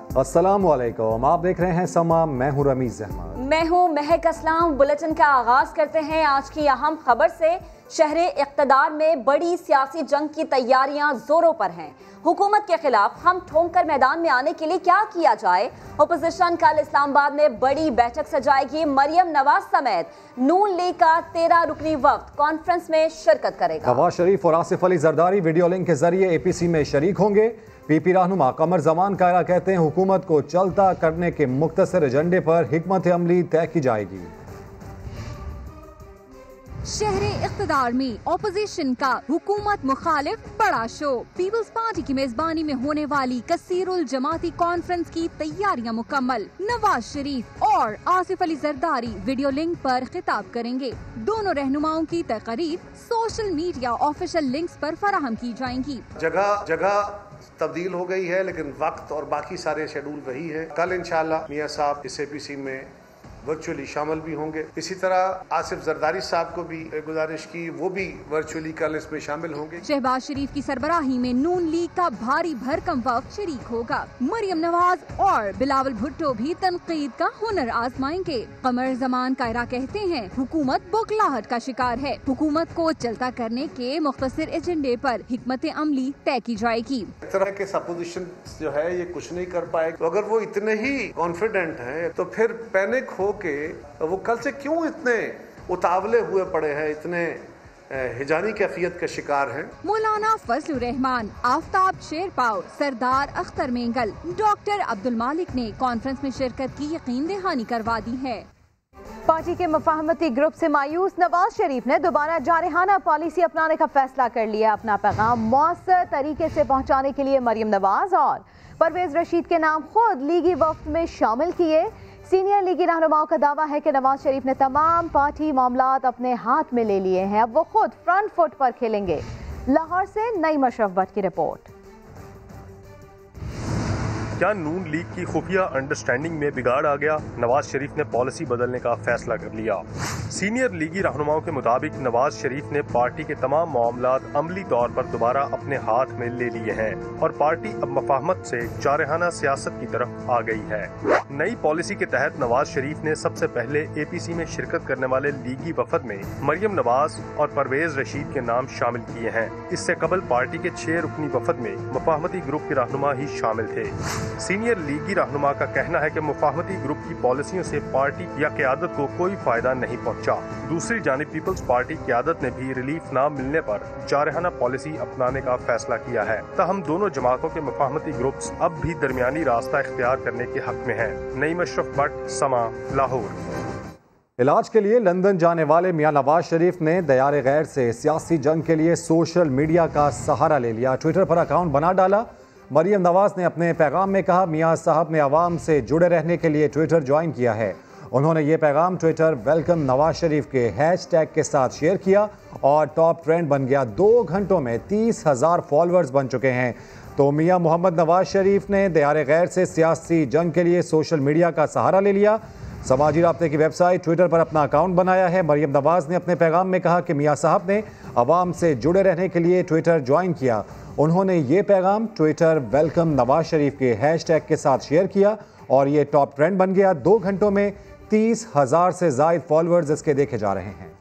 अस्सलामुअलैकुम, आप देख रहे हैं समा। मैं हूं रमीज अहमद। मैं हूं महक असलाम। बुलेटिन का आगाज करते हैं आज की अहम खबर से। शहरे इक़्तिदार में बड़ी सियासी जंग की तैयारियां जोरों पर हैं। हुकूमत के खिलाफ हम ठोंक कर मैदान में आने के लिए क्या किया जाए। अपोजिशन कल इस्लामाबाद में बड़ी बैठक सजाएगी। मरियम नवाज समेत नून लीग का 13 रुकनी वफ्द कॉन्फ्रेंस में शिरकत करेगा। नवाज शरीफ और आसिफ अली जरदारी वीडियो लिंक के जरिए APC में शरीक होंगे। PP रहनुमा कमर जमान कायरा कहते हैं हुकूमत को चलता करने के मुख्तसर एजेंडे पर हिकमत अमली तय की जाएगी। शहरे इक़्तिदार में ऑपोजिशन का हुकूमत मुखालिफ बड़ा शो। पीपल्स पार्टी की मेजबानी में होने वाली कसीरुल जमाती कॉन्फ्रेंस की तैयारियां मुकम्मल। नवाज शरीफ और आसिफ अली जरदारी वीडियो लिंक पर खिताब करेंगे। दोनों रहनुमाओं की तकरीर सोशल मीडिया ऑफिशियल लिंक्स पर फराहम की जाएंगी। जगह जगह तब्दील हो गई है, लेकिन वक्त और बाकी सारे शेड्यूल वही है। कल इंशाल्लाह मियां साहब इस APC में वर्चुअली शामिल भी होंगे। इसी तरह आसिफ जरदारी साहब को भी गुजारिश की, वो भी वर्चुअली कल इसमें शामिल होंगे। शहबाज शरीफ की सरबराही में नून लीग का भारी भरकम वफ्द शरीक होगा। मरियम नवाज और बिलावल भुट्टो भी तनकीद का हुनर आजमाएंगे। कमर जमान कायरा कहते हैं हुकूमत बौखलाहट का शिकार है। हुकूमत को चलता करने के मुख्तसर एजेंडे पर हिकमत अमली तय की जाएगी। इस तरह के सपोजिशन जो है ये कुछ नहीं कर पाए। तो अगर वो इतने ही कॉन्फिडेंट हैं तो फिर पैनिक हो के वो कल से क्यों इतने उतावले हुए पड़े हैं, इतने हिजानी कैफियत के शिकार हैं। मौलाना फजलुर रहमान, आफ्ताब शेरपाव, सरदार अख्तर मेंगल, डॉक्टर अब्दुल मालिक ने कॉन्फ्रेंस में शिरकत की यकीन दहानी करवा दी है। पार्टी के मुफाहमती ग्रुप से मायूस नवाज शरीफ ने दोबारा जारहाना पॉलिसी अपनाने का फैसला कर लिया। अपना पैगाम मौसर तरीके से पहुंचाने के लिए मरियम नवाज और परवेज रशीद के नाम खुद लीगी वफ्द में शामिल किए। सीनियर लीगी रहनुमाओं का दावा है कि नवाज शरीफ ने तमाम पार्टी मामलात अपने हाथ में ले लिए हैं। अब वो खुद फ्रंट फुट पर खेलेंगे। लाहौर से नईम अशरफ भट्ट की रिपोर्ट। क्या नून लीग की खुफिया अंडरस्टैंडिंग में बिगाड़ आ गया? नवाज शरीफ ने पॉलिसी बदलने का फैसला कर लिया। सीनियर लीगी रहनुमाओं के मुताबिक नवाज शरीफ ने पार्टी के तमाम मामलात अमली तौर पर दोबारा अपने हाथ में ले लिए हैं और पार्टी अब मफाहमत से जारहाना सियासत की तरफ आ गई है। नई पॉलिसी के तहत नवाज शरीफ ने सबसे पहले APC में शिरकत करने वाले लीगी वफद में मरियम नवाज और परवेज रशीद के नाम शामिल किए हैं। इससे कबल पार्टी के 6 रुकनी वफद में मुफाहमती ग्रुप के रहनुमा ही शामिल थे। सीनियर लीगी रहनुमा का कहना है कि मुफाहमती ग्रुप की पॉलिसियों से पार्टी या क़यादत को कोई फायदा नहीं पहुंचा। दूसरी जानिब पीपल्स पार्टी क़यादत ने भी रिलीफ न मिलने पर जारहाना पॉलिसी अपनाने का फैसला किया है। तहम दोनों जमातों के मुफाहमती ग्रुप्स अब भी दरमियानी रास्ता इख्तियार करने के हक में हैं। नईम अशरफ भट्ट, समा, लाहौर। इलाज के लिए लंदन जाने वाले मियां नवाज शरीफ ने दयारे गैर से सियासी जंग के लिए सोशल मीडिया का सहारा ले लिया। ट्विटर पर अकाउंट बना डाला। मरियम नवाज ने अपने पैगाम में कहा मियां साहब ने आवाम से जुड़े रहने के लिए ट्विटर ज्वाइन किया है। उन्होंने ये पैगाम ट्विटर वेलकम नवाज शरीफ के हैशटैग के साथ शेयर किया और टॉप ट्रेंड बन गया। 2 घंटों में 30,000 फॉलोअर्स बन चुके हैं। तो मियां मोहम्मद नवाज शरीफ ने दयारे गैर से सियासी जंग के लिए सोशल मीडिया का सहारा ले लिया। समाजी राब्ते की वेबसाइट ट्विटर पर अपना अकाउंट बनाया है। मरियम नवाज ने अपने पैगाम में कहा कि मियां साहब ने आवाम से जुड़े रहने के लिए ट्विटर ज्वाइन किया। उन्होंने ये पैगाम ट्विटर वेलकम नवाज शरीफ के हैशटैग के साथ शेयर किया और ये टॉप ट्रेंड बन गया। 2 घंटों में 30,000 से ज़ायद फॉलोअर्स इसके देखे जा रहे हैं।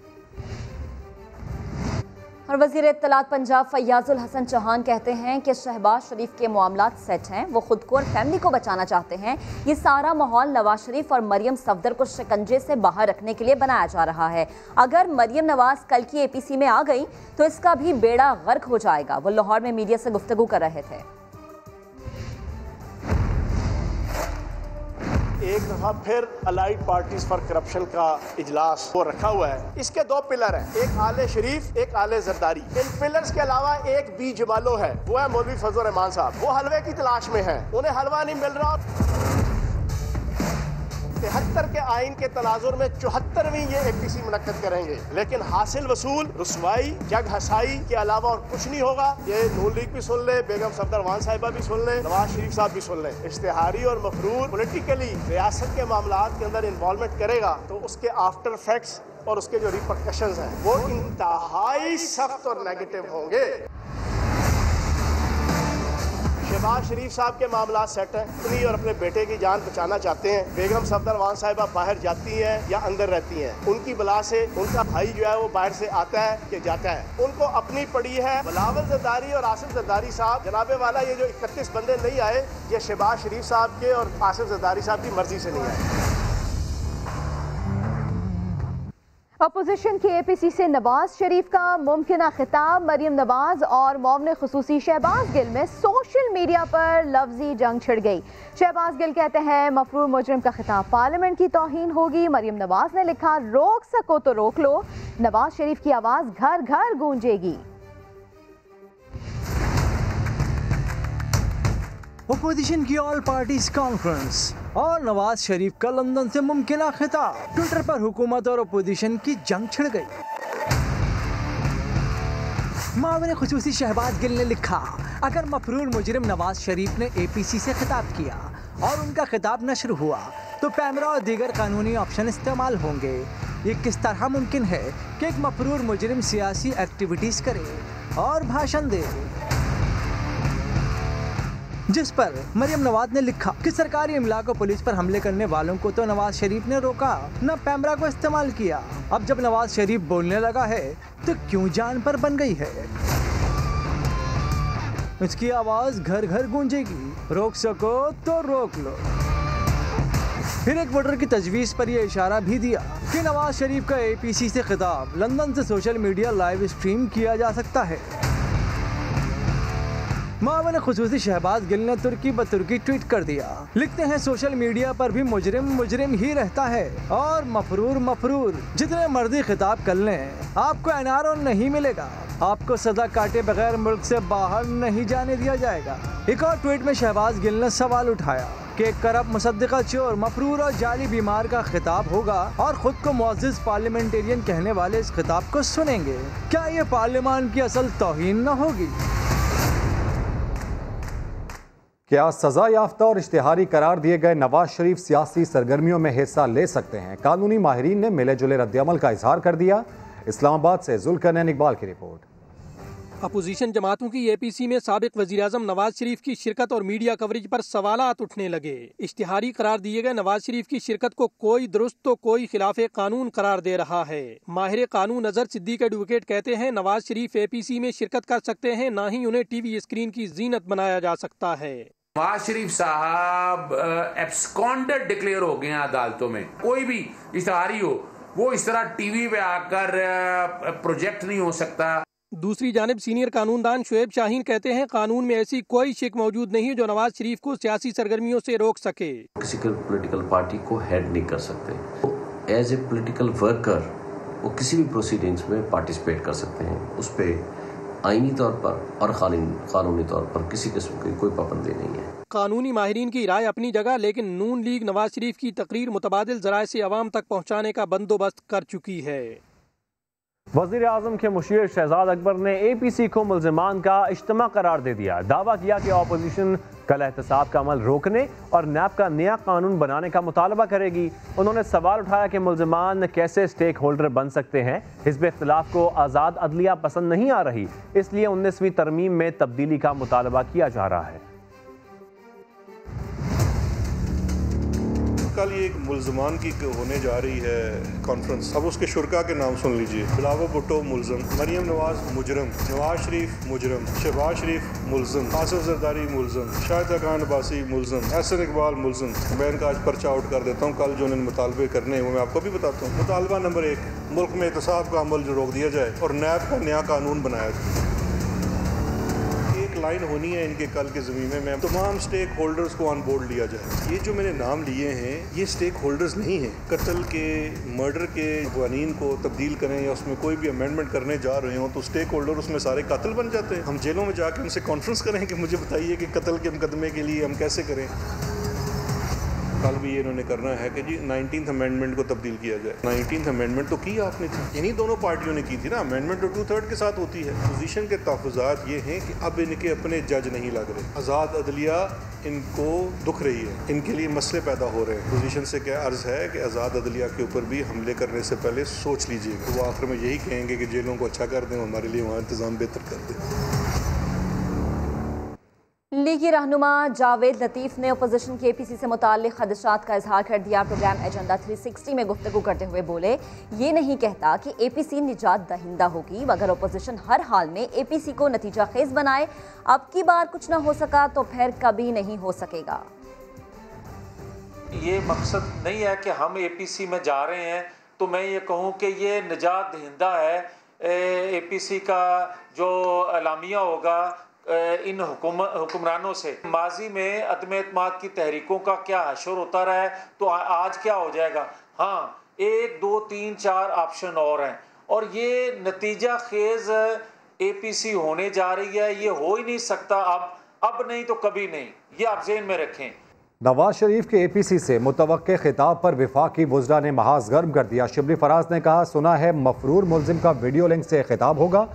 और वज़ीर इत्तलात पंजाब फैयाजुल हसन चौहान कहते हैं कि शहबाज शरीफ के मामलात सेट हैं। वो खुद को और फैमिली को बचाना चाहते हैं। ये सारा माहौल नवाज शरीफ और मरियम सफदर को शिकंजे से बाहर रखने के लिए बनाया जा रहा है। अगर मरियम नवाज कल की APC में आ गई तो इसका भी बेड़ा गर्क हो जाएगा। वो लाहौर में मीडिया से गुफ्तगू कर रहे थे। एक दफा फिर अलाइड पार्टीज फॉर करप्शन का इजलास वो रखा हुआ है। इसके 2 पिलर हैं, एक आले शरीफ, एक आले जरदारी। इन पिलर्स के अलावा एक बी जमालो है, वो है मौलवी फजल रहमान साहब। वो हलवे की तलाश में है, उन्हें हलवा नहीं मिल रहा। 73 के आइन के तनाजुर में 74वीं ये APC मुनक्कद करेंगे, लेकिन हासिल वसूल, रुसवाई, जग हसाई के अलावा और कुछ नहीं होगा। ये नून लीग भी सुन ले, बेगम सफदर वान साहिबा भी सुन ले, नवाज शरीफ साहब भी सुन ले। इश्तिहारी और मफरूर पॉलिटिकली रियासत के मामलात के अंदर इन्वॉल्वमेंट करेगा तो उसके आफ्टर इफेक्ट्स और उसके जो रिपरकशंस हैं वो इंतहाई सख्त और नेगेटिव होंगे। शहबाज शरीफ साहब के मामला सेट हैं, अपनी और अपने बेटे की जान बचाना चाहते हैं। बेगम सफदरवान साहिबा बाहर जाती हैं या अंदर रहती हैं, उनकी बला से उनका भाई जो है वो बाहर से आता है कि जाता है, उनको अपनी पड़ी है। बिलावल जरदारी और आसिफ जरदारी साहब, जनाबे वाला ये जो 31 बंदे नहीं आए, ये शहबाज शरीफ साहब के और आसिफ जरदारी साहब की मर्जी से नहीं आए। अपोजिशन के APC से नवाज शरीफ का मुमकिना खिताब, मरियम नवाज और मौमन खुसूसी शहबाज गिल में सोशल मीडिया पर लफ्जी जंग छिड़ गई। शहबाज गिल कहते हैं मफरूर मुजरिम का खिताब पार्लियामेंट की तौहीन होगी। मरियम नवाज ने लिखा रोक सको तो रोक लो, नवाज शरीफ की आवाज घर घर गूंजेगी। अपोजिशन की ऑल पार्टीज कॉन्फ्रेंस और नवाज शरीफ का लंदन से मुमकिना खिताब। ट्विटर पर हुकूमत और अपोजिशन की जंग छिड़ गई। मावन खुसूसी शहबाज गिल ने लिखा अगर मफरूर मुजरिम नवाज शरीफ ने APC से खिताब किया और उनका खिताब नशर हुआ तो पैमरा और दीगर कानूनी ऑप्शन इस्तेमाल होंगे। ये किस तरह मुमकिन है कि एक मफरूर मुजरिम सियासी एक्टिविटीज करे और भाषण दे, जिस पर मरियम नवाज ने लिखा कि सरकारी इमला को पुलिस पर हमले करने वालों को तो नवाज शरीफ ने रोका, न पैमरा को इस्तेमाल किया। अब जब नवाज शरीफ बोलने लगा है तो क्यों जान पर बन गई है। उसकी आवाज घर घर गूंजेगी, रोक सको तो रोक लो। फिर एक वोटर की तजवीज़ पर यह इशारा भी दिया कि नवाज शरीफ का APC से खिताब लंदन से सोशल मीडिया लाइव स्ट्रीम किया जा सकता है। मावन खुसूसी शहबाज गिल ने तुर्की ब तुर्की ट्वीट कर दिया। लिखते हैं सोशल मीडिया पर भी मुजरिम मुजरिम ही रहता है और मफरूर मफरूर। जितने मर्जी खिताब कर लें आपको NRO नहीं मिलेगा, आपको सदा काटे बगैर मुल्क से बाहर नहीं जाने दिया जाएगा। एक और ट्वीट में शहबाज गिल ने सवाल उठाया कि करप्ट मुसद्दिका चोर मफरूर और जाली बीमार का खिताब होगा और खुद को मुअज़्ज़िज़ पार्लियामेंटेरियन कहने वाले इस खिताब को सुनेंगे। क्या ये पार्लियामान की असल तौहीन न होगी? क्या सजा याफ्ता और इश्तिहारी करार दिए गए नवाज शरीफ सियासी सरगर्मियों में हिस्सा ले सकते हैं? कानूनी माहिरीन ने मिले जुले रद्द-ए-अमल का इजहार कर दिया। इस्लामाबाद से जुल्करनैन इकबाल की रिपोर्ट। अपोजिशन जमातों की APC में साबिक वज़ीर-ए-आज़म नवाज शरीफ की शिरकत और मीडिया कवरेज पर सवालात उठने लगे। इश्तिहारी करार दिए गए नवाज शरीफ की शिरकत को कोई दुरुस्त तो कोई खिलाफे कानून करार दे रहा है। माहिर कानून अजहर सिद्दीक एडवोकेट कहते हैं नवाज शरीफ APC में शिरकत कर सकते हैं, ना ही उन्हें TV स्क्रीन की जीनत बनाया जा सकता है। नवाज शरीफ साहब एब्सकॉन्डेड डिक्लेयर हो गए हैं अदालतों में। कोई भी इश्तिहारी हो वो इस तरह TV पे आकर प्रोजेक्ट नहीं हो सकता। दूसरी जानिब सीनियर कानूनदान शुएब शाहीन कहते हैं कानून में ऐसी कोई शिक मौजूद नहीं है जो नवाज शरीफ को सियासी सरगर्मियों से रोक सके। किसी पॉलिटिकल पार्टी को हेड नहीं कर सकते। एज ए पॉलिटिकल वर्कर वो किसी भी प्रोसीडिंग्स में पार्टिसिपेट कर सकते हैं। उस पर आईनी तौर पर और कानूनी तौर पर किसी किस्म की कोई पाबंदी नहीं है। कानूनी माहिरीन की राय अपनी जगह, लेकिन नून लीग नवाज शरीफ की तकरीर मुतबादिल जराए से अवाम तक पहुँचाने का बंदोबस्त कर चुकी है। वज़ीर आज़म के मुशीर शहजाद अकबर ने APC को मुल्ज़िमान का इज्तिमा करार दे दिया। दावा किया कि अपोजिशन कल एहतसाब का अमल रोकने और NAP का नया कानून बनाने का मुतालबा करेगी। उन्होंने सवाल उठाया कि मुल्ज़िमान कैसे स्टेक होल्डर बन सकते हैं। हिज़्ब इख्तिलाफ को आज़ाद अदलिया पसंद नहीं आ रही, इसलिए 19वीं तरमीम में तब्दीली का मुतालबा किया जा रहा है। कल ये एक मुल्ज़मान की होने जा रही है कॉन्फ्रेंस। अब उसके शुरका के नाम सुन लीजिए। बिलावल भुट्टो मुल्ज़म, मरियम नवाज मुजरम, नवाज शरीफ मुजरम, शहबाज शरीफ मुल्ज़म, आसिफ जरदारी मुल्ज़म, शाहिद खान अब्बासी मुल्ज़म, एहसन इकबाल मुल्ज़म। मैं इनका आज पर्चा आउट कर देता हूँ। कल जो इन्होंने मुतालबे करने हैं वो मैं आपको भी बताता हूँ। मुतालबा नंबर 1, मुल्क में एहतसाब का अमल जो रोक दिया जाए और NAP का नया कानून बनाया जाए। लाइन होनी है इनके कल के ज़मीने में, तमाम स्टेक होल्डर्स को ऑन बोर्ड लिया जाए। ये जो मैंने नाम लिए हैं ये स्टेक होल्डर्स नहीं हैं। कत्ल के, मर्डर के कवानीन को तब्दील करें या उसमें कोई भी अमेंडमेंट करने जा रहे हो तो स्टेक होल्डर उसमें सारे कातिल बन जाते हैं। हम जेलों में जाकर उनसे कॉन्फ्रेंस करें कि मुझे बताइए कि कत्ल के मुकदमे के लिए हम कैसे करें। कल भी ये इन्होंने करना है कि जी 19th अमेंडमेंट को तब्दील किया जाए। 19th अमेंडमेंट तो की आपने थी, इन्हीं दोनों पार्टियों ने की थी ना। अमेंडमेंट तो 2/3 के साथ होती है। पोजीशन के तहफ़्फ़ुज़ात ये हैं कि अब इनके अपने जज नहीं लग रहे। आज़ाद अदलिया इनको दुख रही है, इनके लिए मसले पैदा हो रहे हैं। पोजीशन से क्या अर्ज़ है कि आज़ाद अदलिया के ऊपर भी हमले करने से पहले सोच लीजिएगा। वो आखिर में यही कहेंगे कि जेलों को अच्छा कर दें, हमारे लिए वहाँ इंतज़ाम बेहतर कर दें। लीगी रहनुमा जावेद लतीफ़ ने अपोजिशन की APC से मुताल्लिक़ खदशात का इजहार कर दिया। प्रोग्राम एजेंडा 360 में गुफ्तगू करते हुए बोले, ये नहीं कहता कि APC निजात दहिंदा होगी, मगर अपोजिशन हर हाल में APC को नतीजा खेज बनाए। अब की बार कुछ न हो सका तो फिर कभी नहीं हो सकेगा। ये मकसद नहीं है कि हम APC में जा रहे हैं तो मैं ये कहूँ कि ये निजात दहिंदा है। APC का जो एलामिया होगा इन हुक्मरानों से, माजी में अदम एतमाद की तहरीकों का क्या हशर होता रहा है, तो आज क्या हो जाएगा। हाँ, 1 2 3 4 ऑप्शन और हैं और ये नतीजा खेज APC होने जा रही है। ये हो ही नहीं सकता अब नहीं तो कभी नहीं, ये आप ज़हन में रखें। नवाज शरीफ के APC से मुतवक्के खिताब पर वफाकी वज़रा ने महाज गर्म कर दिया। शिबली फराज ने कहा, सुना है मफरूर मुलजिम का वीडियो लिंक से खिताब होगा,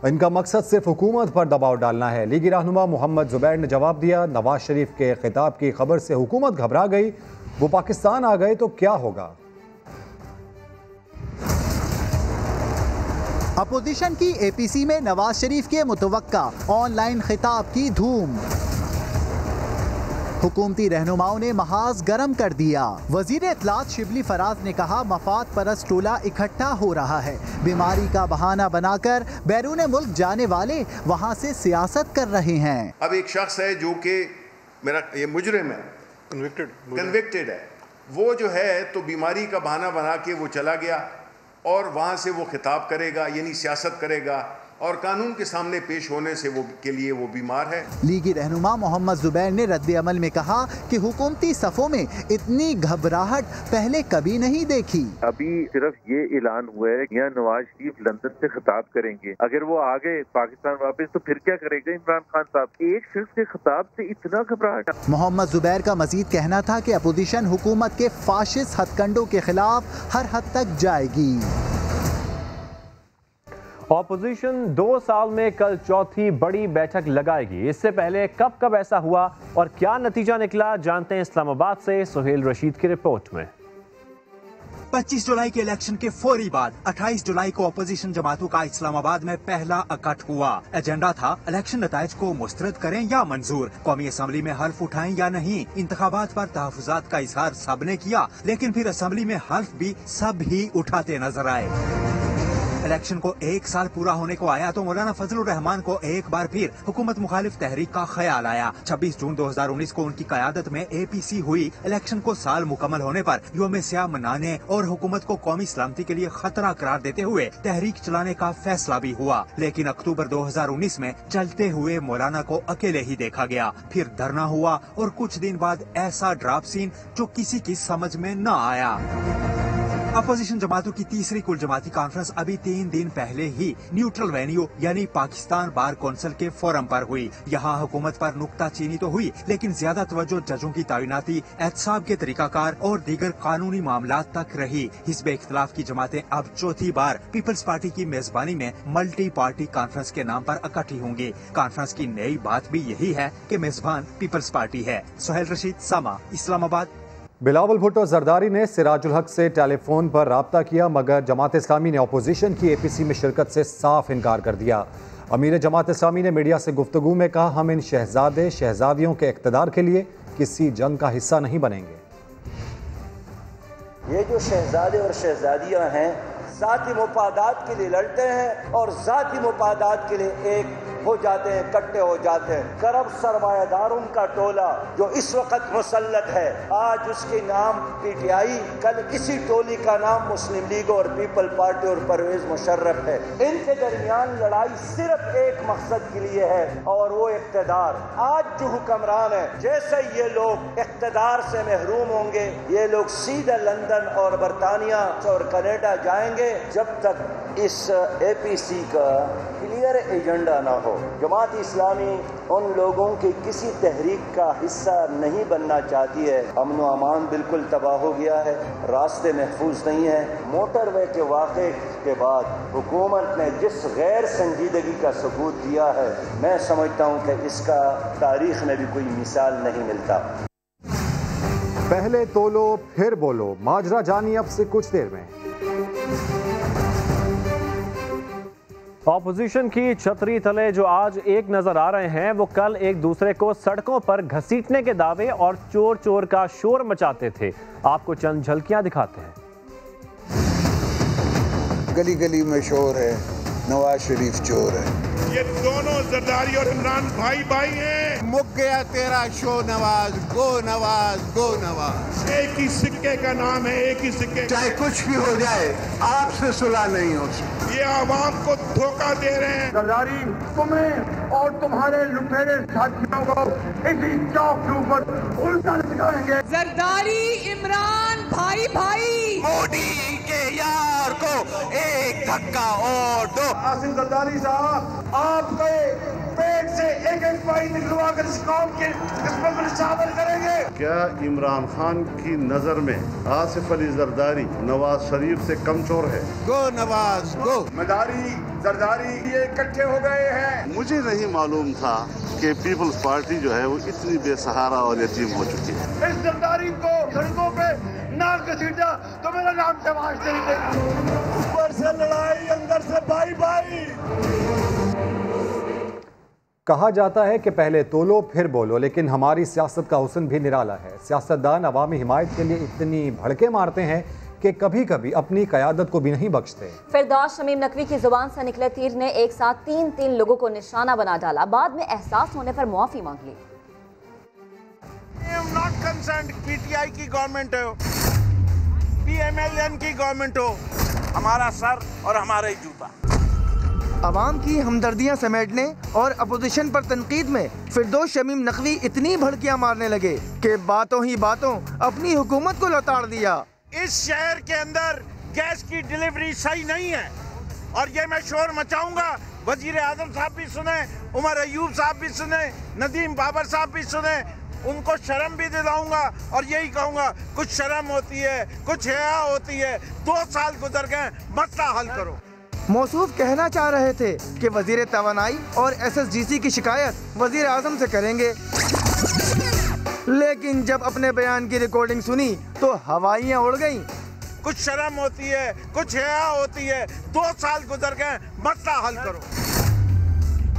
इनका मकसद सिर्फ हुकूमत पर दबाव डालना है। लीगी रहनुमा मोहम्मद जुबैर ने जवाब दिया, नवाज शरीफ के खिताब की खबर से हुकूमत घबरा गई, वो पाकिस्तान आ गए तो क्या होगा। अपोजिशन की APC में नवाज शरीफ के मुतवक्का ऑनलाइन खिताब की धूम, हुकूमती रहनुमाओं ने महाज गर्म कर दिया। वजीर इत्तलात शिबली फराज ने कहा, मफाद परस्त टोला इकट्ठा हो रहा है, बीमारी का बहाना बनाकर बैरून मुल्क जाने वाले वहां से सियासत कर रहे हैं। अब एक शख्स है जो कि मेरा ये मुजरिम है, कन्विक्टेड है, वो जो है तो बीमारी का बहाना बना के वो चला गया और वहाँ से वो खिताब करेगा, यानी सियासत करेगा और कानून के सामने पेश होने से वो के लिए वो बीमार है। लीगी रहनुमा मोहम्मद जुबैर ने रद्द अमल में कहा कि हुकूमती सफ़ों में इतनी घबराहट पहले कभी नहीं देखी। अभी सिर्फ ये ऐलान हुआ है कि नवाज शरीफ लंदन से खिताब करेंगे, अगर वो आ गए पाकिस्तान वापस तो फिर क्या करेगा इमरान खान साहब। एक शख्स के खिताब से इतना घबराहट। मोहम्मद जुबैर का मजीद कहना था कि अपोजिशन हुकूमत के फाशिस्ट हथकंडों के खिलाफ हर हद तक जाएगी। ऑपोजिशन 2 साल में कल चौथी बड़ी बैठक लगाएगी। इससे पहले कब ऐसा हुआ और क्या नतीजा निकला, जानते हैं इस्लामाबाद से सुहेल रशीद की रिपोर्ट में। 25 जुलाई के इलेक्शन के फौरी बाद 28 जुलाई को अपोजिशन जमातों का इस्लामाबाद में पहला इकट्ठ हुआ। एजेंडा था इलेक्शन नताइज को मुस्तरद करें या मंजूर, कौमी असम्बली में हल्फ उठाएं या नहीं। इंतखाबात पर तहफुजात का इजहार सबने किया, लेकिन फिर असम्बली में हल्फ भी सब ही उठाते नजर आए। इलेक्शन को 1 साल पूरा होने को आया तो मौलाना फजलुर रहमान को एक बार फिर हुकूमत मुखालिफ तहरीक का ख्याल आया। 26 जून 2019 को उनकी क़यादत में APC हुई। इलेक्शन को साल मुकम्मल होने पर यौम स्याह मनाने और हुकूमत को कौमी सलामती के लिए खतरा करार देते हुए तहरीक चलाने का फैसला भी हुआ। लेकिन अक्टूबर 2019 में चलते हुए मौलाना को अकेले ही देखा गया, फिर धरना हुआ और कुछ दिन बाद ऐसा ड्राप सीन जो किसी की समझ में न आया। अपोजिशन जमातों की तीसरी कुल जमाती कॉन्फ्रेंस अभी 3 दिन पहले ही न्यूट्रल वेन्यू यानी पाकिस्तान बार कौंसिल के फोरम पर हुई। यहाँ हुकूमत पर नुक्ताचीनी तो हुई, लेकिन ज्यादा तवज्जो जजों की तैनाती, एहतसाब के तरीकाकार और दीगर कानूनी मामलात तक रही। हिज़्ब इख्तिलाफ की जमातें अब चौथी बार पीपल्स पार्टी की मेजबानी में मल्टी पार्टी कॉन्फ्रेंस के नाम पर इकट्ठी होंगी। कॉन्फ्रेंस की नई बात भी यही है कि मेजबान पीपल्स पार्टी है। सुहेल रशीद, समा, इस्लामाबाद। बिलावल भुट्टो जरदारी ने सिराजुल हक से टेलीफोन पर राब्ता किया, मगर जमात इस्लामी ने अपोजिशन की APC में शिरकत से साफ इनकार कर दिया। अमीर जमात इस्लामी ने मीडिया से गुफ्तगू में कहा, हम इन शहजादियों के इक़्तिदार के लिए किसी जंग का हिस्सा नहीं बनेंगे। ये जो शहजादे और शहजादियाँ हैं ज़ाती मुफादात के लिए लड़ते हैं और ज़ाती मुफादात के लिए एक हो जाते हैं, इकट्ठे हो जाते हैं। करब सरमायादारों का टोला जो इस वक्त मुसल्लत है, आज उसके नाम PTI, कल इसी टोली का नाम मुस्लिम लीग और पीपल पार्टी और परवेज मुशर्रफ है। इनके दरमियान लड़ाई सिर्फ एक मकसद के लिए है और वो इक़्तिदार। आज जो हुक्मरान है, जैसे ये लोग इक़्तिदार से महरूम होंगे, ये लोग सीधा लंदन और बरतानिया और कनाडा जाएंगे जब तक इस APC का क्लियर एजेंडा ना हो। जमात इस्लामी उन लोगों की किसी तहरीक का हिस्सा नहीं बनना चाहती है। अमन व अमान बिल्कुल तबाह हो गया है, रास्ते महफूज नहीं है। मोटरवे के वाक़े के बाद हुकूमत ने जिस गैर संजीदगी का सबूत दिया है, मैं समझता हूँ कि इसका तारीख में भी कोई मिसाल नहीं मिलता। पहले तोलो फिर बोलो, माजरा जानी अब से कुछ देर में। ऑपोजिशन की छतरी तले जो आज एक नजर आ रहे हैं वो कल एक दूसरे को सड़कों पर घसीटने के दावे और चोर चोर का शोर मचाते थे। आपको चंद झलकियां दिखाते हैं। गली गली में शोर है, नवाज शरीफ चोर है। ये दोनों जरदारी और इमरान भाई भाई हैं। मुक गया तेरा शो नवाज, गो नवाज, गो नवाज। एक ही सिक्के का नाम है, एक ही सिक्के। चाहे कुछ भी हो जाए, आपसे सुलह नहीं हो सकती। ये आवाम को धोखा दे रहे हैं। जरदारी तुम्हें और तुम्हारे लुटेरे साथियों को इसी चौक के ऊपर उल्टा लटकाएंगे। जरदारी इमरान भाई भाई, मोदी के यार को एक धक्का और दो। आसिफ जरदारी साहब, आपके पेट से एक एक पाई निकलवा कर इस कौम के किस्मत में शामिल करेंगे। क्या इमरान खान की नजर में आसिफ अली जरदारी नवाज शरीफ से कम चोर है? गो नवाज गो। मदारी जरदारी ये इकट्ठे हो गए हैं। मुझे नहीं मालूम था कि पीपल्स पार्टी जो है वो इतनी बेसहारा और यतीम हो चुकी है। इस जरदारी को सड़कों पे ना घसीटा तो मेरा नाम शहबाज शरीफ है। ऊपर से लड़ाई, अंदर से भाई भाई। कहा जाता है कि पहले तोलो फिर बोलो, लेकिन हमारी सियासत का हुस्न भी निराला है। सियासतदान अवामी हिमायत के लिए इतनी भड़के मारते हैं कि कभी कभी अपनी क़यादत को भी नहीं बख्शते। फिरदौस शमीम नकवी की जुबान से निकले तीर ने एक साथ तीन लोगों को निशाना बना डाला। बाद में एहसास होने पर मुआफी मांग ली। पीटीआई की गवर्नमेंट हो, पीएमएलएन की गवर्नमेंट हो, हमारा सर और हमारा ही जूता। अवाम की हमदर्दियां समेटने और अपोजिशन पर तनकीद में फिरदौस शमीम नकवी इतनी भड़कियां मारने लगे कि बातों ही बातों अपनी हुकूमत को लताड़ दिया। इस शहर के अंदर गैस की डिलीवरी सही नहीं है और ये मैं शोर मचाऊंगा। वजीर आजम साहब भी सुने, उमर अयूब साहब भी सुने, नदीम बाबर साहब भी सुने, उनको शर्म भी दिलाऊंगा और यही कहूंगा कुछ शर्म होती है, कुछ हया होती है। 2 साल गुजर गए, मसला हल करो। मौसूफ कहना चाह रहे थे कि वजीर तवानाई और SSGC की शिकायत वजीर आजम से करेंगे, लेकिन जब अपने बयान की रिकॉर्डिंग सुनी तो हवाइयाँ उड़ गईं। कुछ शर्म होती है, कुछ हया होती है। 2 साल गुजर गए, मसला हल करो।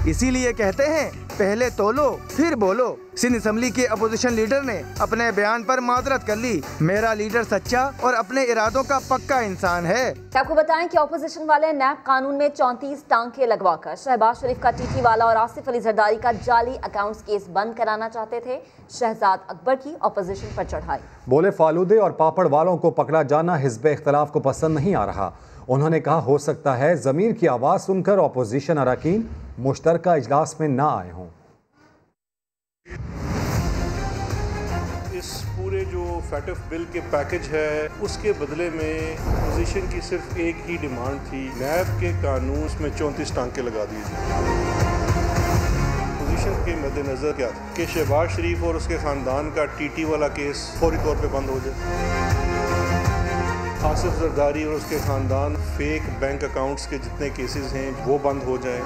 इसीलिए कहते हैं पहले तोलो फिर बोलो। सिंध असम्बली के अपोजिशन लीडर ने अपने बयान पर माजरत कर ली। मेरा लीडर सच्चा और अपने इरादों का पक्का इंसान है। आपको बताएं कि अपोजिशन वाले नैब कानून में 34 टांके लगवाकर शहबाज शरीफ का टीटी वाला और आसिफ अली जरदारी का जाली अकाउंट्स केस बंद कराना चाहते थे। शहजाद अकबर की अपोजिशन पर चढ़ाई। बोले फालूदे और पापड़ वालों को पकड़ा जाना हिज़्ब इख्तिलाफ को पसंद नहीं आ रहा। उन्होंने कहा हो सकता है ज़मीर की आवाज़ सुनकर अपोजिशन अरकान मुश्तरका इजलास में ना आए हों। इस पूरे जो फैटफ बिल के पैकेज है उसके बदले में अपोजिशन की सिर्फ एक ही डिमांड थी, नैब के कानून में 34 टांके लगा दिए जाए। अपोजिशन के मद्देनजर क्या था कि शहबाज शरीफ और उसके ख़ानदान का टीटी वाला केस फौरी तौर पे बंद हो जाए। आसिफ जरदारी और उसके ख़ानदान फेक बैंक अकाउंट्स के जितने केसेस हैं वो बंद हो जाएं।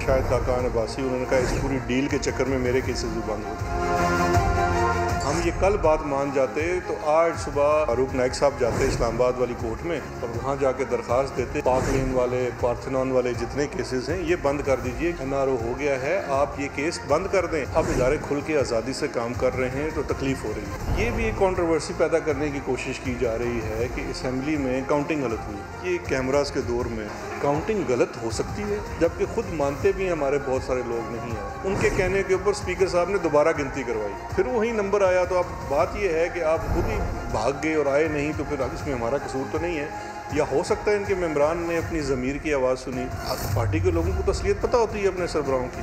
शायद काकान अब्बासी उन्होंने कहा इस पूरी डील के चक्कर में मेरे केसेस भी बंद हो जाए। हम ये कल बात मान जाते तो आज सुबह फारूक नाइक साहब जाते इस्लामाबाद वाली कोर्ट में और वहाँ जाके दरख्वास्त देते पाक लेन वाले, पार्थेनॉन वाले जितने केसेस हैं ये बंद कर दीजिए। NRO हो गया है, आप ये केस बंद कर दें। अब इदारे खुल के आज़ादी से काम कर रहे हैं तो तकलीफ हो रही है। ये भी एक कंट्रोवर्सी पैदा करने की कोशिश की जा रही है कि असम्बली में काउंटिंग गलत हुई। ये कैमरास के दौर में काउंटिंग गलत हो सकती है, जबकि खुद मानते भी हमारे बहुत सारे लोग नहीं हैं। उनके कहने के ऊपर स्पीकर साहब ने दोबारा गिनती करवाई, फिर वही नंबर आया। तो अब बात यह है कि आप खुद ही भाग गए और आए नहीं, तो फिर इसमें हमारा कसूर तो नहीं है। या हो सकता है इनके मेंबरान ने अपनी ज़मीर की आवाज़ सुनी। पार्टी के लोगों को तो असलियत पता होती है अपने सरबराहों की।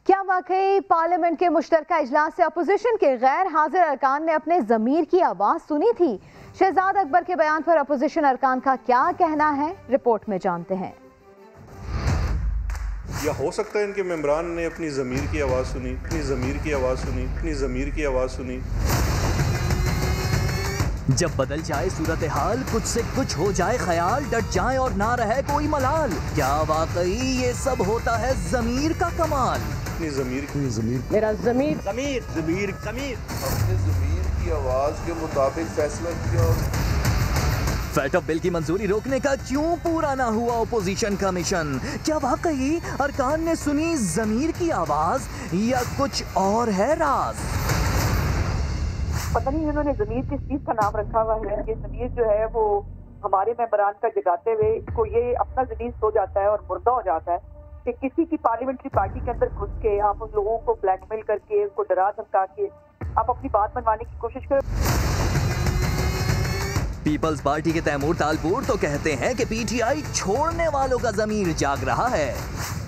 क्या वाकई पार्लियामेंट के मुश्तरका इजलास से अपोजिशन के गैर हाजिर अरकान ने अपने ज़मीर की आवाज़ सुनी थी? शहजाद अकबर के बयान पर अपोजिशन अरकान का क्या कहना है, रिपोर्ट में जानते हैं। या हो सकता है इनके मेंबरान ने अपनी ज़मीर की आवाज़ सुनी, अपनी ज़मीर की आवाज़ सुनी, अपनी ज़मीर की आवाज़ सुनी। जब बदल जाए सूरत हाल, कुछ से कुछ हो जाए ख्याल, डट जाए और ना रहे कोई मलाल, क्या वाकई ये सब होता है ज़मीर का कमाल? अपनी ज़मीर मेरा ज़मीर अपने ज़मीर की आवाज़ के मुताबिक फैसला किया। फैट ऑफ बिल की मंजूरी रोकने का क्यों पूरा ना हुआ ओपोजिशन का मिशन? क्या वाकई अरकान ने सुनी ज़मीर की आवाज या कुछ और है राज? पता नहीं इन्होंने ज़मीर किस चीज का नाम रखा हुआ है। ये ज़मीर जो है वो हमारे मेंबरान का जगाते हुए इसको ये अपना ज़मीर सो जाता है और मुर्दा हो जाता है कि किसी की पार्लियामेंट्री पार्टी के अंदर घुस के आप उन लोगों को ब्लैकमेल करके उनको डरा धमका के आप अपनी बात मनवाने की कोशिश करो। पीपल्स पार्टी के तैमूर तालपुर तो कहते हैं कि पीटीआई छोड़ने वालों का ज़मीर जाग रहा है।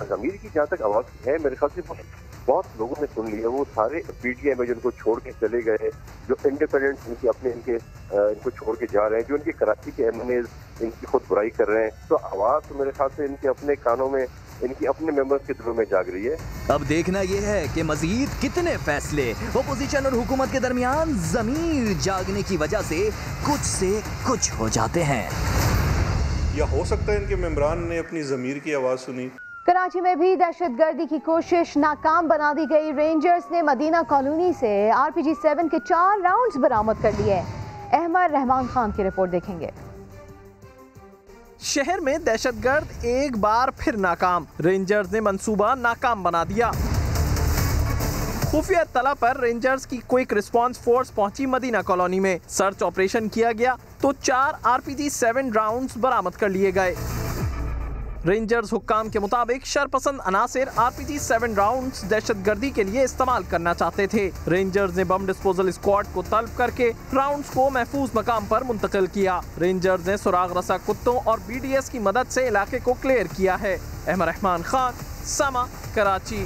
ज़मीर की जहाँ तक आवाज़ है मेरे ख्याल से बहुत लोगों ने सुन लिया। वो सारे पीटीआई में जिनको छोड़ के चले गए, जो इंडिपेंडेंट इनको छोड़ के जा रहे हैं, जो इनके कराची के एमएनएज इनकी खुद बुराई कर रहे हैं, तो आवाज़ तो मेरे ख्याल से इनके अपने कानों में, इनकी अपने मेंबर्स के दिलों में जाग रही है। अब देखना यह है कि मजीद कितने फैसले ओपोजिशन और हुकूमत के दरमियान ज़मीर जागने की वजह से कुछ हो जाते हैं। या हो सकता है इनके मेंबरान ने अपनी ज़मीर की आवाज़ सुनी। कराची में भी दहशतगर्दी की कोशिश नाकाम बना दी गई। रेंजर्स ने मदीना कॉलोनी से RPG-7 के 4 राउंड्स बरामद कर लिए। अहमद रहमान खान की रिपोर्ट देखेंगे। शहर में दहशतगर्द एक बार फिर नाकाम। रेंजर्स ने मंसूबा नाकाम बना दिया। खुफिया तला पर रेंजर्स की क्विक रिस्पांस फोर्स पहुंची मदीना कॉलोनी में। सर्च ऑपरेशन किया गया तो 4 RPG-7 राउंड्स बरामद कर लिए गए। रेंजर्स हुक्काम के मुताबिक शरपसंद अनासिर RPG-7 राउंड्स दहशतगर्दी के लिए इस्तेमाल करना चाहते थे। रेंजर्स ने बम डिस्पोजल स्क्वाड को तलब करके राउंड्स को महफूज मकाम पर मुंतकिल किया। रेंजर्स ने सुराग रसा कुत्तों और BDS की मदद से इलाके को क्लियर किया है। अहमद रहमान खान, समा, कराची।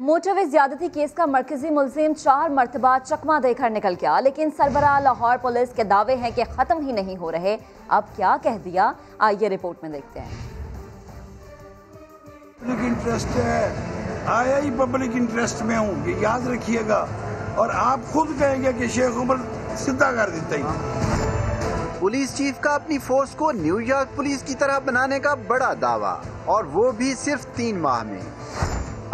मोटरवे ज्यादती केस का मरकजी मुलजिम 4 मरतबा चकमा देकर निकल गया, लेकिन सरबराह लाहौर पुलिस के दावे हैं कि खत्म ही नहीं हो रहे। अब क्या कह दिया, आइए रिपोर्ट में देखते हैं। पब्लिक इंटरेस्ट है, आया ही पब्लिक इंटरेस्ट में हूँ, ये याद रखिएगा। और आप खुद कहेंगे कि शेख उमर सीधा कर देता ही। पुलिस चीफ का अपनी फोर्स को न्यूयॉर्क पुलिस की तरह बनाने का बड़ा दावा, और वो भी सिर्फ 3 माह में।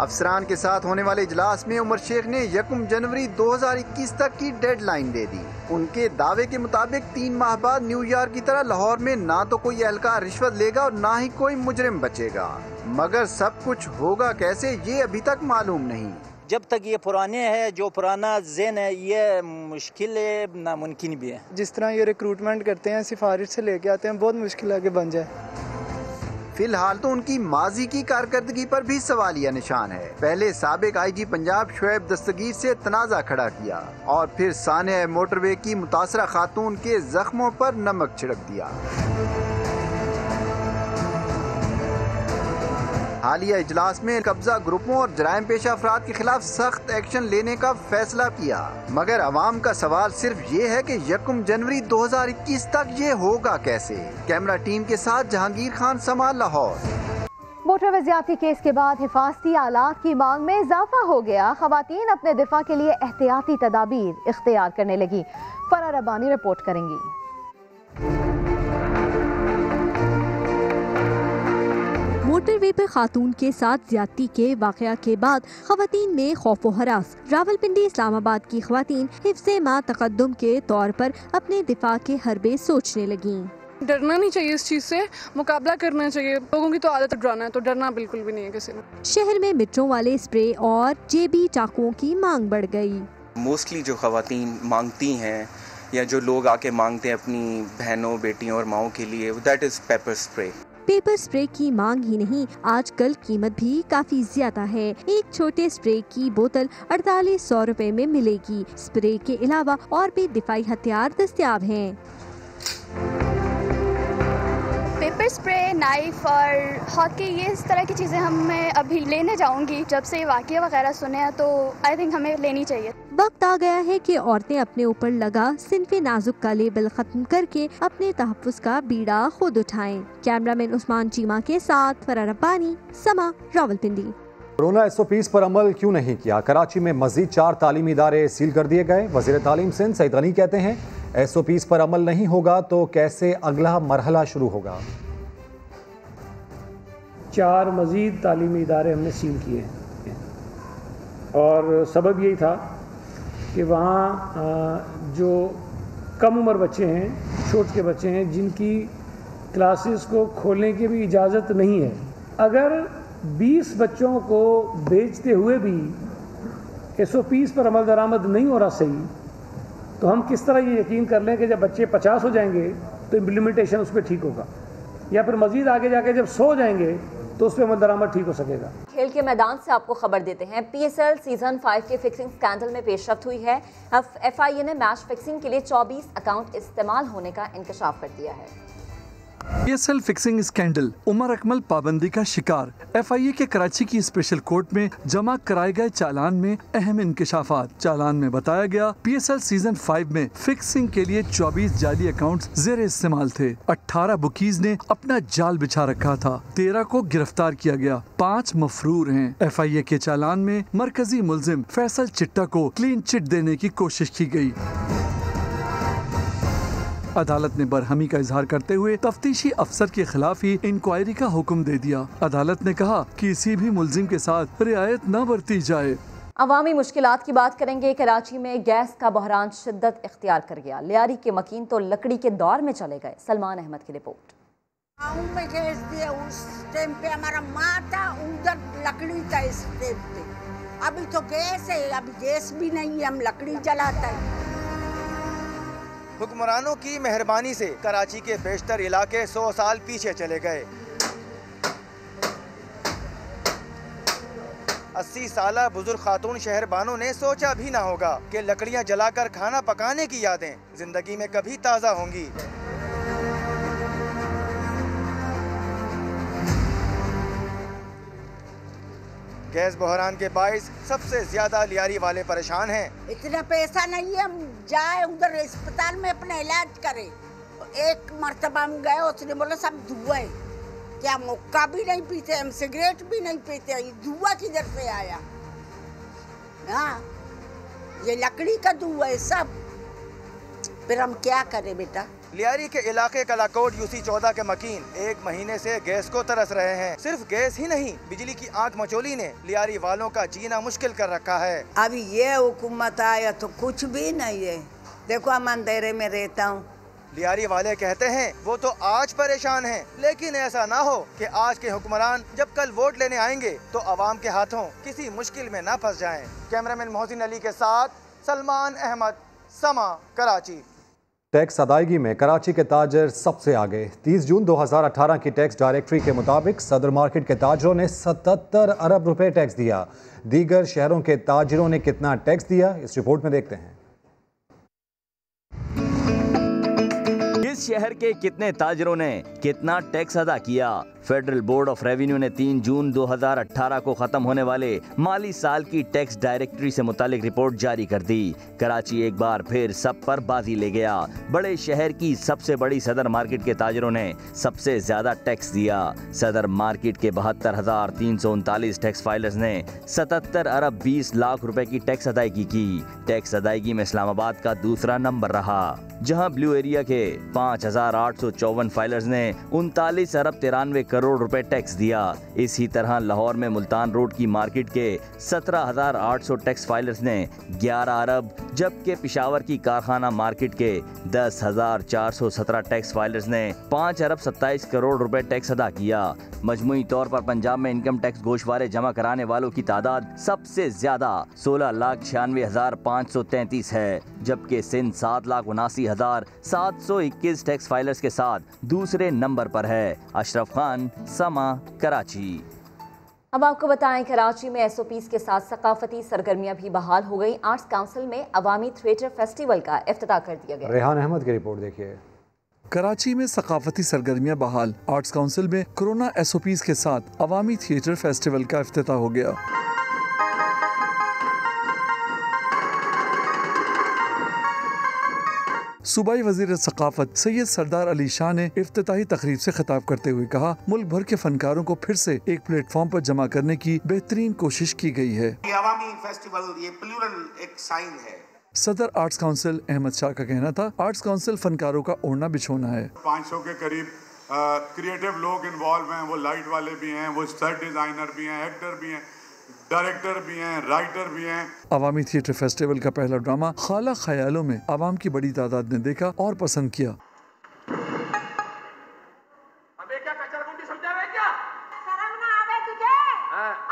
अफसरान के साथ होने वाले इजलास में उमर शेख ने 1 जनवरी 2021 तक की डेडलाइन दे दी। उनके दावे के मुताबिक 3 माह बाद न्यूयॉर्क की तरह लाहौर में ना तो कोई एहलकार रिश्वत लेगा और ना ही कोई मुजरिम बचेगा। मगर सब कुछ होगा कैसे, ये अभी तक मालूम नहीं। जब तक ये पुराने है, जो पुराना ज़हन है, ये मुश्किल है, नामुमकिन भी है। जिस तरह ये रिक्रूटमेंट करते हैं, सिफारिश से लेके आते हैं, बहुत मुश्किल है कि बन जाए। फिलहाल तो उनकी माजी की कारकर्दगी पर भी सवालिया निशान है। पहले साबिक IG पंजाब शुएब दस्तगीर से तनाज़ा खड़ा किया और फिर साने मोटरवे की मुतासरा खातून के जख्मों पर नमक छिड़क दिया। हालिया इजलास में कब्जा ग्रुपों और जराइम पेशा अफराद के खिलाफ सख्त एक्शन लेने का फैसला किया, मगर अवाम का सवाल सिर्फ ये है कि 1 जनवरी 2021 तक ये होगा कैसे। कैमरा टीम के साथ जहांगीर खान, समा, लाहौर। मोटरवे ज्यादती केस के बाद हिफाजती आलात की मांग में इजाफा हो गया। खवातीन अपने दिफा के लिए एहतियाती तदाबीर इख्तियार करने लगी। फरा रब्बानी रिपोर्ट करेंगी। मोटरवे पर खातून के साथ ज्यादती के वाकया के बाद खवातीन में खौफ व हरास। रावलपिंडी इस्लामाबाद की खवातीन हिफ्ज़े मा तकद्दुम के तौर पर अपने दिफा के हरबे सोचने लगी। डरना नहीं चाहिए, इस चीज़ से मुकाबला करना चाहिए। लोगों की तो आदत डराना है, तो डरना बिल्कुल भी नहीं है किसी में। शहर में मिट्रों वाले स्प्रे और जेबी चाकुओं की मांग बढ़ गई। मोस्टली जो खवातीन मांगती हैं या जो लोग आके मांगते हैं अपनी बहनों, बेटियों और माओं के लिए, that is paper spray. Paper spray की मांग ही नहीं, आजकल कीमत भी काफी ज्यादा है। एक छोटे स्प्रे की बोतल 4800 रुपए में मिलेगी। स्प्रे के अलावा और भी दिफाई हथियार दस्तयाब हैं। पेपर स्प्रे, नाइफ और हॉकी, ये इस तरह की चीज़ें मैं अभी लेने जाऊंगी। जब से वाक़या वगैरह सुने हैं तो आई थिंक हमें लेनी चाहिए। वक्त आ गया है कि औरतें अपने ऊपर लगा सिन्फ़े नाजुक का लेबल खत्म करके अपने तहफ़्फ़ुज़ का बीड़ा खुद उठाएं। कैमरामैन उस्मान चीमा के साथ फरा रब्बानी, समा, रावलपिंडी। कोरोना SOPs पर अमल क्यों नहीं किया? कराची में मजीद 4 तालीमी इदारे सील कर दिए गए। वज़ीर तालीम सिंध सईद गनी कहते हैं SOPs पर अमल नहीं होगा तो कैसे अगला मरहला शुरू होगा। 4 मजीद तालीमी इदारे हमने सील किए और सबब यही था कि वहाँ जो कम उम्र बच्चे हैं, छोटे के बच्चे हैं जिनकी क्लासेस को खोलने की भी इजाज़त नहीं है। अगर 20 बच्चों को बेचते हुए भी SOPs पर अमल दरामद नहीं हो रहा सही, तो हम किस तरह ये यकीन कर लें कि जब बच्चे 50 हो जाएंगे तो इम्प्लीमेंटेशन उस पर ठीक होगा, या फिर मज़ीद आगे जाके जब 100 हो जाएंगे तो उस पर अमल दरामद ठीक हो सकेगा। खेल के मैदान से आपको खबर देते हैं। PSL सीजन 5 के फिक्सिंग स्कैंडल में पेशरफ्त हुई है। अब FIA ने मैच फिक्सिंग के लिए 24 अकाउंट इस्तेमाल होने का इंकशाफ कर दिया है। PSL fixing scandal, Umar Akmal पाबंदी का शिकार। FIA के कराची की स्पेशल कोर्ट में जमा कराए गए चालान में अहम इंकशाफात। चालान में बताया गया PSL सीजन 5 में फिक्सिंग के लिए 24 जाली अकाउंट्स ज़ेरे इस्तेमाल थे। 18 बुकीज ने अपना जाल बिछा रखा था। 13 को गिरफ्तार किया गया, 5 मफरूर हैं। FIA के चालान में मरकजी मुल्जिम फैसल चिट्टा को क्लीन चिट देने की कोशिश की गई। अदालत ने बरहमी का इजहार करते हुए तफ्तीशी अफसर के खिलाफ ही इंक्वायरी का हुक्म दे दिया। अदालत ने कहा कि किसी भी मुल्जिम के साथ रियायत न बरती जाए। अवामी मुश्किलात की बात करेंगे। कराची में गैस का बहरान शिद्दत इख्तियार कर गया। लियारी के मकीन तो लकड़ी के दौर में चले गए। सलमान अहमद की रिपोर्ट। में गैस दिया उस टाइम पे हमारा माँ था, उधर लकड़ी था इस टाइम पे। अभी तो गैस है, अभी गैस भी नहीं है, हम लकड़ी जलाता है। हुक्मरानों की मेहरबानी से कराची के बेशतर इलाके 100 साल पीछे चले गए। 80 साला बुजुर्ग खातून शहरबानों ने सोचा भी ना होगा कि लकड़ियां जलाकर खाना पकाने की यादें जिंदगी में कभी ताज़ा होंगी। गैस बहरान के बाइस सबसे ज्यादा लियारी वाले परेशान हैं। इतना पैसा नहीं है हम जाए उधर अस्पताल में अपना इलाज करें। एक मर्तबा हम गए, उसने बोला सब धुआं है। क्या मुक्का भी नहीं पीते, हम सिगरेट भी नहीं पीते, ये धुआं किधर से आया? हाँ, ये लकड़ी का धुआं है सब। फिर हम क्या करें बेटा? लियारी के इलाके कलाकोट UC 14 के मकीन 1 महीने से गैस को तरस रहे हैं। सिर्फ गैस ही नहीं, बिजली की आंख मचोली ने लियारी वालों का जीना मुश्किल कर रखा है। अभी ये हुकूमत आया तो कुछ भी नहीं है। देखो हम अंधेरे में रहता हूँ। लियारी वाले कहते हैं वो तो आज परेशान हैं, लेकिन ऐसा ना हो कि आज के हुक्मरान जब कल वोट लेने आएंगे तो अवाम के हाथों किसी मुश्किल में ना फंस जाएं। कैमरामैन मोहसिन अली के साथ सलमान अहमद, समा, कराची। टैक्स अदायगी में कराची के ताजर सबसे आगे। 30 जून 2018 की टैक्स डायरेक्टरी के मुताबिक सदर मार्केट के ताजरों ने 77 अरब रुपए टैक्स दिया। दीगर शहरों के ताजरों ने कितना टैक्स दिया, इस रिपोर्ट में देखते हैं। इस शहर के कितने ताजरों ने कितना टैक्स अदा किया? फेडरल बोर्ड ऑफ रेवेन्यू ने 3 जून 2018 को खत्म होने वाले माली साल की टैक्स डायरेक्टरी से मुतालिक रिपोर्ट जारी कर दी। कराची एक बार फिर सब पर बाजी ले गया। बड़े शहर की सबसे बड़ी सदर मार्केट के ताजरों ने सबसे ज्यादा टैक्स दिया। सदर मार्केट के 72,339 टैक्स फाइलर्स ने 77 अरब 20 लाख रुपए की टैक्स अदायगी की। टैक्स अदायगी में इस्लामाबाद का दूसरा नंबर रहा, जहां ब्लू एरिया के 5,854 फाइलर्स ने 39 अरब 93 करोड़ रुपए टैक्स दिया। इसी तरह लाहौर में मुल्तान रोड की मार्केट के 17,800 टैक्स फाइलर्स ने 11 अरब, जबकि पिशावर की कारखाना मार्केट के 10,417 टैक्स फाइलर्स ने 5 अरब 27 करोड़ रुपए टैक्स अदा किया। मजमूई तौर पर पंजाब में इनकम टैक्स गोशवारे जमा कराने वालों की तादाद सबसे ज्यादा 16,96,533 है, जबकि सिंध 7,79,721 टैक्स फाइलर्स के साथ दूसरे नंबर पर है। अशरफ खान, समा, कराची। अब आपको बताएं, कराची में SOPs के साथ सकाफती सरगर्मियां भी बहाल हो गई। आर्ट्स काउंसिल में अवामी थिएटर फेस्टिवल का इफ्तिताह कर दिया गया। रेहान अहमद की रिपोर्ट देखिए। कराची में सकाफती सरगर्मियां बहाल। आर्ट्स काउंसिल में कोरोना SOPs के साथ अवामी थिएटर फेस्टिवल का इफ्तिताह हो गया। सूबाई वजीर सकाफत सैयद सरदार अली शाह ने इफ्तिताही तकरीब से खिताब करते हुए कहा, मुल्क भर के फनकारों को फिर से एक प्लेटफॉर्म पर जमा करने की बेहतरीन कोशिश की गई है। ये अवामी फेस्टिवल, ये प्लूरल एक साइन है। सदर आर्ट्स काउंसिल अहमद शाह का कहना था, आर्ट्स काउंसिल फनकारों का ओढ़ना बिछोना है। 500 के करीब क्रिएटिव लोग इन्वॉल्व हैं, वो लाइट वाले भी हैं, वो सेट डिजाइनर भी हैं, एक्टर भी हैं, डायरेक्टर भी हैं, राइटर भी हैं। अवामी थिएटर फेस्टिवल का पहला ड्रामा खाला ख्यालों में आवाम की बड़ी तादाद ने देखा और पसंद किया। अबे क्या कचरगुंडी समझा है क्या? शर्म ना आवे तुझे?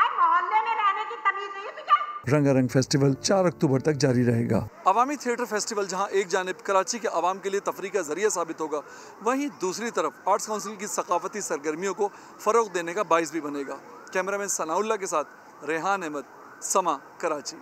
आई मोहल्ले में रहने की तमीज नहीं है तुझे? रंगारंग फेस्टिवल 4 अक्टूबर तक जारी रहेगा। अवामी थिएटर फेस्टिवल जहां एक जानिब कराची के आवाम के लिए तफरीह का जरिया साबित होगा, वहीं दूसरी तरफ आर्ट्स काउंसिल की सकाफती सरगर्मियों को फरोग देने का बाइस भी बनेगा। कैमरामैन सनाउल्लाह के साथ रेहान अहमद, समा, कराची।